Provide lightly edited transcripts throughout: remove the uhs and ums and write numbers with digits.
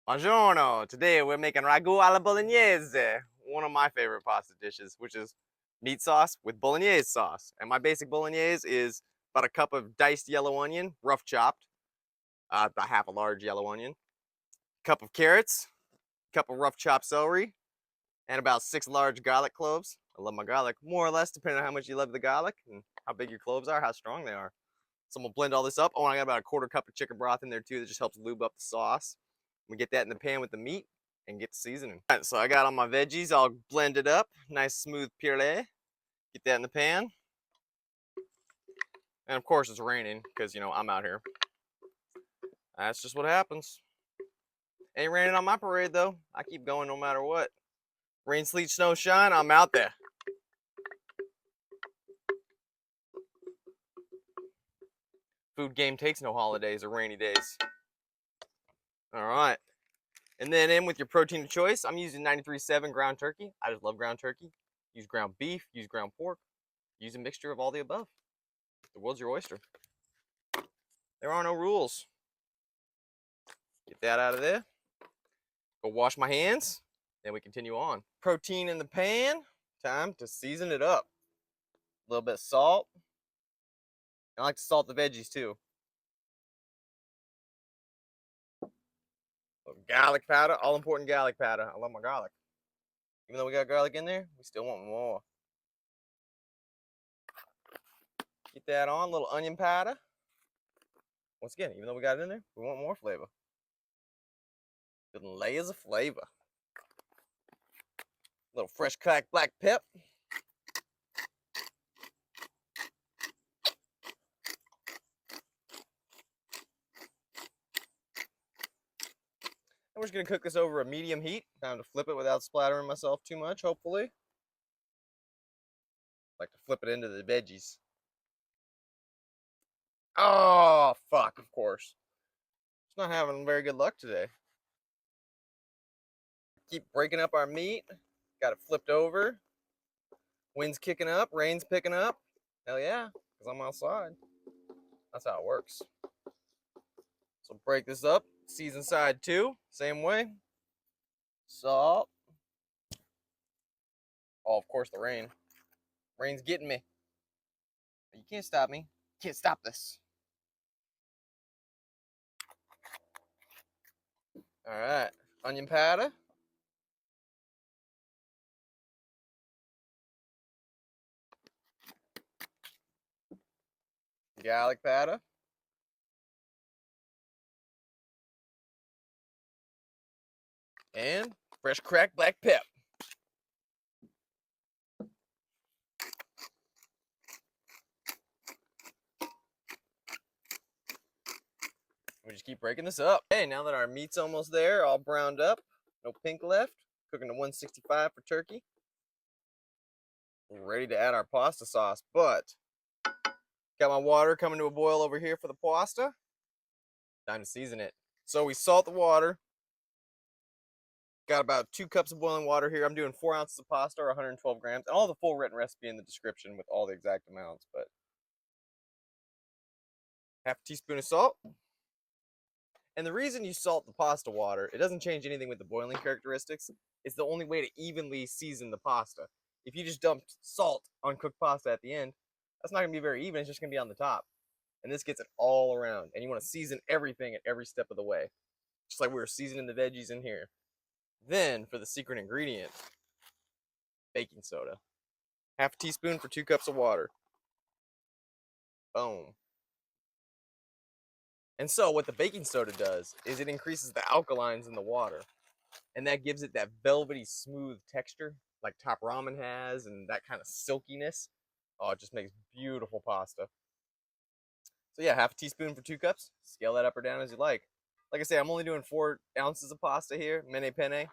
Buongiorno! Today we're making Ragu alla Bolognese, one of my favorite pasta dishes, which is meat sauce with Bolognese sauce. And my basic Bolognese is about a cup of diced yellow onion, rough chopped, about half a large yellow onion, cup of carrots, cup of rough chopped celery, and about 6 large garlic cloves. I love my garlic, more or less, depending on how much you love the garlic and how big your cloves are, how strong they are. So I'm gonna blend all this up. Oh, and I got about a quarter cup of chicken broth in there too. That just helps lube up the sauce. We get that in the pan with the meat and get the seasoning. All right, so I got all my veggies all blended up, nice smooth puree. Get that in the pan. And of course it's raining because, you know, I'm out here. That's just what happens. Ain't raining on my parade though. I keep going no matter what. Rain, sleet, snow, shine, I'm out there. Food game takes no holidays or rainy days. All right. And then in with your protein of choice, I'm using 93.7 ground turkey. I just love ground turkey. Use ground beef, use ground pork, use a mixture of all the above. The world's your oyster. There are no rules. Get that out of there. Go wash my hands. Then we continue on. Protein in the pan. Time to season it up. A little bit of salt. I like to salt the veggies too. Garlic powder, all important garlic powder. I love my garlic. Even though we got garlic in there, we still want more. Get that on, little onion powder. Once again, even though we got it in there, we want more flavor. Building layers of flavor. Little fresh cracked black pep. And we're just gonna cook this over a medium heat. Time to flip it without splattering myself too much, hopefully. Like to flip it into the veggies. Oh, fuck, of course. It's not having very good luck today. Keep breaking up our meat. Got it flipped over. Wind's kicking up, rain's picking up. Hell yeah, because I'm outside. That's how it works. So break this up. Season side 2, same way. Salt. Oh, of course, the rain. Rain's getting me. You can't stop me. Can't stop this. All right, onion powder. Garlic powder. And fresh cracked black pep. We just keep breaking this up. Okay, now that our meat's almost there, all browned up, no pink left, cooking to 165 for turkey. We're ready to add our pasta sauce, but got my water coming to a boil over here for the pasta. Time to season it. So we salt the water. Got about 2 cups of boiling water here. I'm doing 4 ounces of pasta or 112 grams. And all the full written recipe in the description with all the exact amounts, but half a teaspoon of salt. And the reason you salt the pasta water, it doesn't change anything with the boiling characteristics. It's the only way to evenly season the pasta. If you just dumped salt on cooked pasta at the end, that's not going to be very even. It's just going to be on the top. And this gets it all around. And you want to season everything at every step of the way. Just like we were seasoning the veggies in here. Then, for the secret ingredient, baking soda. Half a teaspoon for 2 cups of water. Boom. And so what the baking soda does is it increases the alkalines in the water. And that gives it that velvety smooth texture like top ramen has and that kind of silkiness. Oh, it just makes beautiful pasta. So yeah, half a teaspoon for 2 cups. Scale that up or down as you like. Like I say, I'm only doing 4 ounces of pasta here, penne.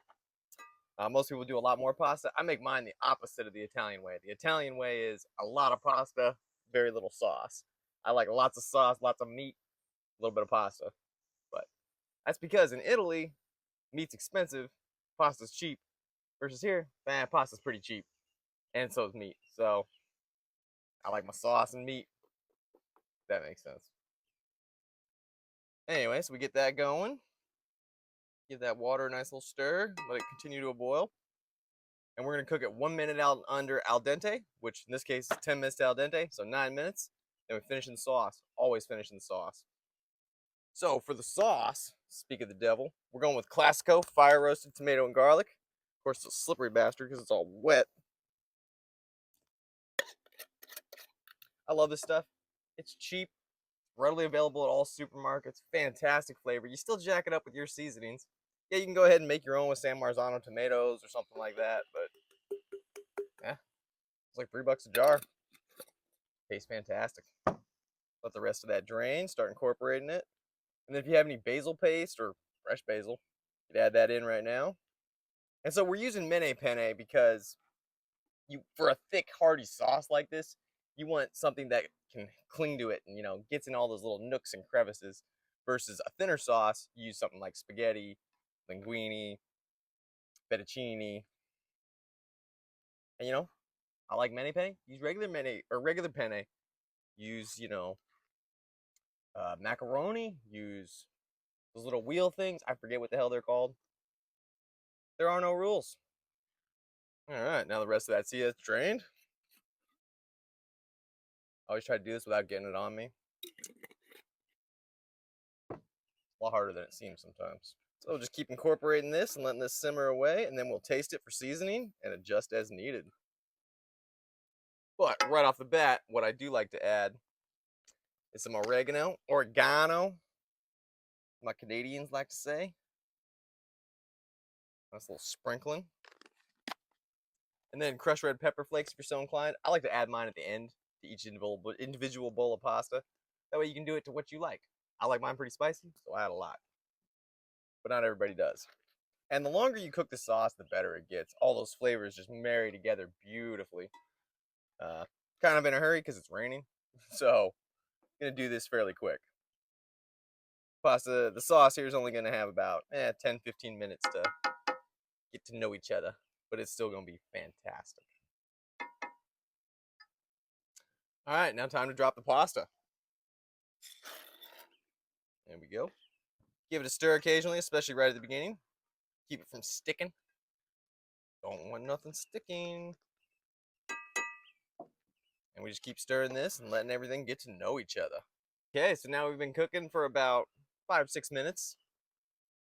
Most people do a lot more pasta. I make mine the opposite of the Italian way. The Italian way is a lot of pasta, very little sauce. I like lots of sauce, lots of meat, a little bit of pasta. But that's because in Italy, meat's expensive, pasta's cheap. Versus here, pasta's pretty cheap. And so is meat. So I like my sauce and meat. If that makes sense. Anyway, so we get that going. Give that water a nice little stir. Let it continue to boil. And we're going to cook it 1 minute out under al dente, which in this case is 10 minutes to al dente, so 9 minutes. Then we finish in the sauce. Always finish in the sauce. So for the sauce, speak of the devil, we're going with Classico fire roasted tomato and garlic. Of course, it's a slippery bastard because it's all wet. I love this stuff. It's cheap, readily available at all supermarkets. Fantastic flavor. You still jack it up with your seasonings. Yeah, you can go ahead and make your own with San Marzano tomatoes or something like that, but yeah, it's like $3 a jar. Tastes fantastic. Let the rest of that drain, start incorporating it. And then if you have any basil paste or fresh basil, you can add that in right now. And so we're using penne because for a thick, hearty sauce like this, you want something that can cling to it and, gets in all those little nooks and crevices. Versus a thinner sauce, you use something like spaghetti, linguine, fettuccine. And, I like penne. Use regular penne. Use, macaroni. Use those little wheel things. I forget what the hell they're called. There are no rules. All right, now the rest of that, see, it's drained. I always try to do this without getting it on me. It's a lot harder than it seems sometimes. So just keep incorporating this and letting this simmer away, and then we'll taste it for seasoning and adjust as needed. But right off the bat, what I do like to add is some oregano, my Canadians like to say. Nice little sprinkling. And then crushed red pepper flakes if you're so inclined. I like to add mine at the end to each individual bowl of pasta. That way you can do it to what you like. I like mine pretty spicy, so I add a lot. But not everybody does. And the longer you cook the sauce, the better it gets. All those flavors just marry together beautifully. Kind of in a hurry because it's raining. So I'm going to do this fairly quick. The sauce here is only going to have about 10-15 minutes to get to know each other. But it's still going to be fantastic. All right, now time to drop the pasta. There we go. Give it a stir occasionally, especially right at the beginning. Keep it from sticking. Don't want nothing sticking. And we just keep stirring this and letting everything get to know each other. Okay, so now we've been cooking for about 5-6 minutes.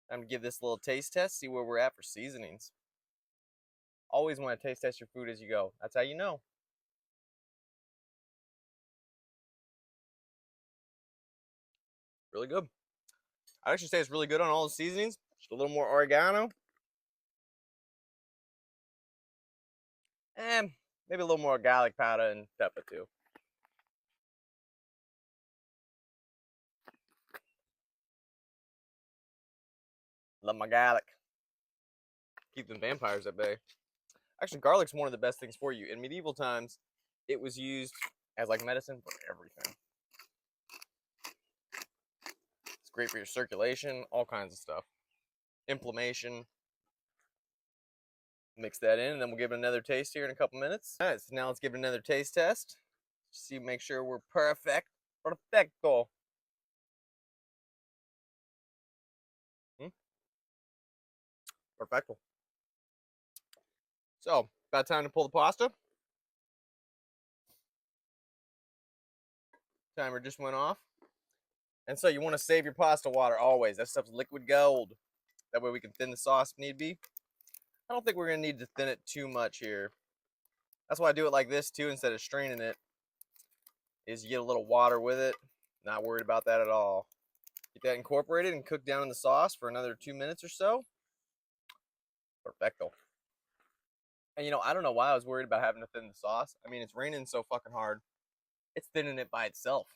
Time to give this a little taste test, see where we're at for seasonings. Always want to taste test your food as you go. That's how you know. Really good. I'd actually say it's really good on all the seasonings. Just a little more oregano. And maybe a little more garlic powder and pepper too. Love my garlic. Keep them vampires at bay. Actually, garlic's one of the best things for you. In medieval times, it was used as like medicine for everything. It's great for your circulation, all kinds of stuff. Inflammation. Mix that in, and then we'll give it another taste here in a couple minutes. All right, so now let's give it another taste test. See, make sure we're perfect. Perfecto. Perfecto. So, about time to pull the pasta. Timer just went off. And so you want to save your pasta water always. That stuff's liquid gold. That way we can thin the sauce if need be. I don't think we're going to need to thin it too much here. That's why I do it like this too instead of straining it. Is you get a little water with it. Not worried about that at all. Get that incorporated and cooked down in the sauce for another 2 minutes or so. Perfecto. And I don't know why I was worried about having to thin the sauce. I mean, it's raining so fucking hard. It's thinning it by itself.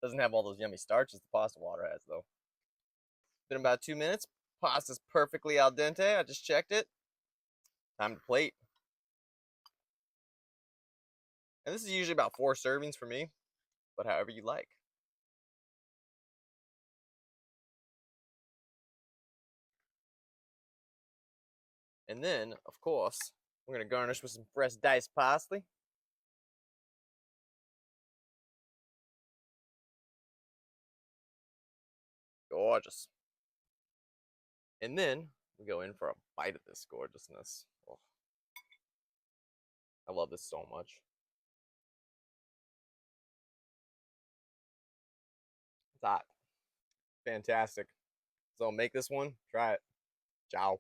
Doesn't have all those yummy starches the pasta water has, though. Been about 2 minutes. Pasta's perfectly al dente. I just checked it. Time to plate. And this is usually about 4 servings for me, but however you like. And then, of course, we're going to garnish with some fresh diced parsley. Gorgeous. And then we go in for a bite of this gorgeousness. Oh, I love this so much. It's hot. Fantastic. So make this one. Try it. Ciao.